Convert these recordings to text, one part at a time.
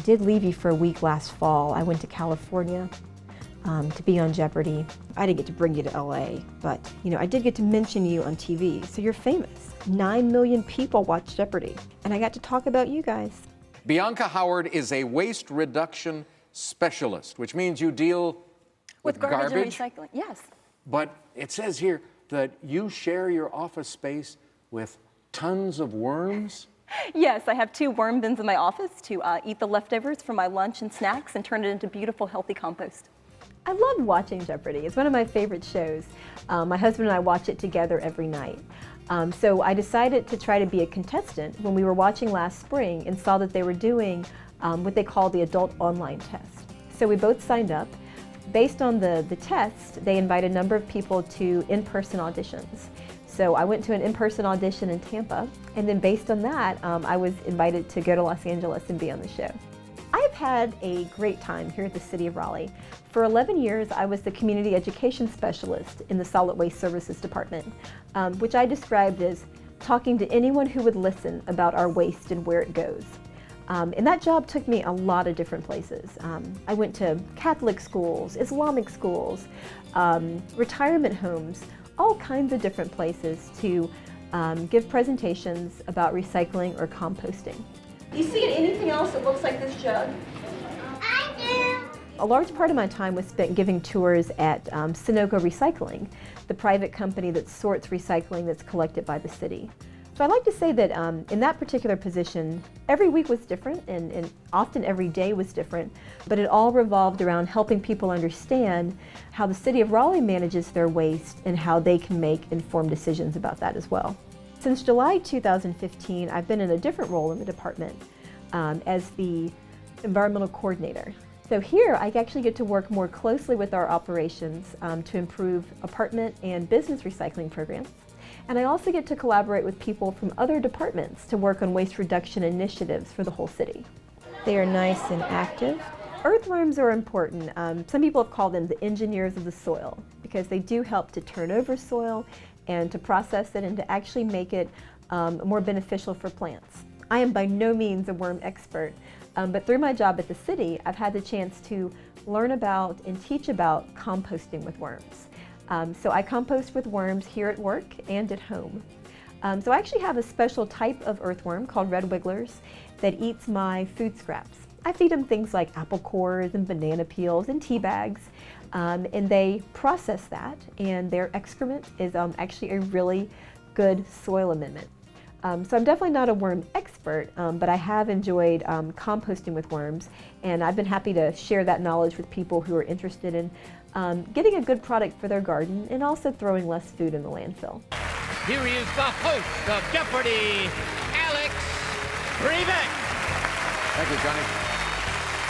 did leave you for a week last fall. I went to California to be on Jeopardy. I didn't get to bring you to LA, but I did get to mention you on TV, so you're famous. 9 million people watch Jeopardy, and I got to talk about you guys. Bianca Howard is a waste reduction specialist, which means you deal with garbage and recycling. Yes. But it says here that you share your office space with tons of worms. Yes, I have 2 worm bins in my office to eat the leftovers from my lunch and snacks and turn it into beautiful, healthy compost. I love watching Jeopardy. It's one of my favorite shows. My husband and I watch it together every night. So I decided to try to be a contestant when we were watching last spring and saw that they were doing what they call the adult online test. So we both signed up. Based on the test, they invite a number of people to in-person auditions. So I went to an in-person audition in Tampa, and then based on that, I was invited to go to Los Angeles and be on the show. I've had a great time here at the City of Raleigh. For 11 years, I was the Community Education Specialist in the Solid Waste Services Department, which I described as talking to anyone who would listen about our waste and where it goes. And that job took me a lot of different places. I went to Catholic schools, Islamic schools, retirement homes, all kinds of different places to give presentations about recycling or composting. Do you see anything else that looks like this jug? I do. A large part of my time was spent giving tours at Sunoco Recycling, the private company that sorts recycling that's collected by the city. So I'd like to say that in that particular position, every week was different and often every day was different, but it all revolved around helping people understand how the City of Raleigh manages their waste and how they can make informed decisions about that as well. Since July 2015, I've been in a different role in the department as the environmental coordinator. So here, I actually get to work more closely with our operations to improve apartment and business recycling programs. And I also get to collaborate with people from other departments to work on waste reduction initiatives for the whole city. They are nice and active. Earthworms are important. Some people have called them the engineers of the soil because they do help to turn over soil and to process it and to actually make it more beneficial for plants. I am by no means a worm expert, but through my job at the city, I've had the chance to learn about and teach about composting with worms. So I compost with worms here at work and at home. So I actually have a special type of earthworm called red wigglers that eats my food scraps. I feed them things like apple cores and banana peels and tea bags, and they process that, and their excrement is actually a really good soil amendment. So I'm definitely not a worm expert, but I have enjoyed composting with worms, and I've been happy to share that knowledge with people who are interested in getting a good product for their garden and also throwing less food in the landfill. Here he is, the host of Jeopardy, Alex Trebek. Thank you, Johnny.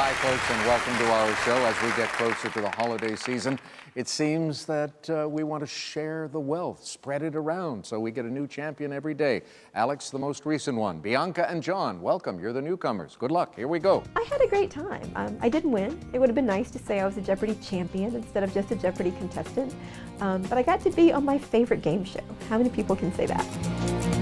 Hi, folks, and welcome to our show. As we get closer to the holiday season, it seems that we want to share the wealth, spread it around, so we get a new champion every day. Alex, the most recent one. Bianca and John, welcome. You're the newcomers. Good luck. Here we go. I had a great time. I didn't win. It would have been nice to say I was a Jeopardy champion instead of just a Jeopardy contestant, but I got to be on my favorite game show. How many people can say that?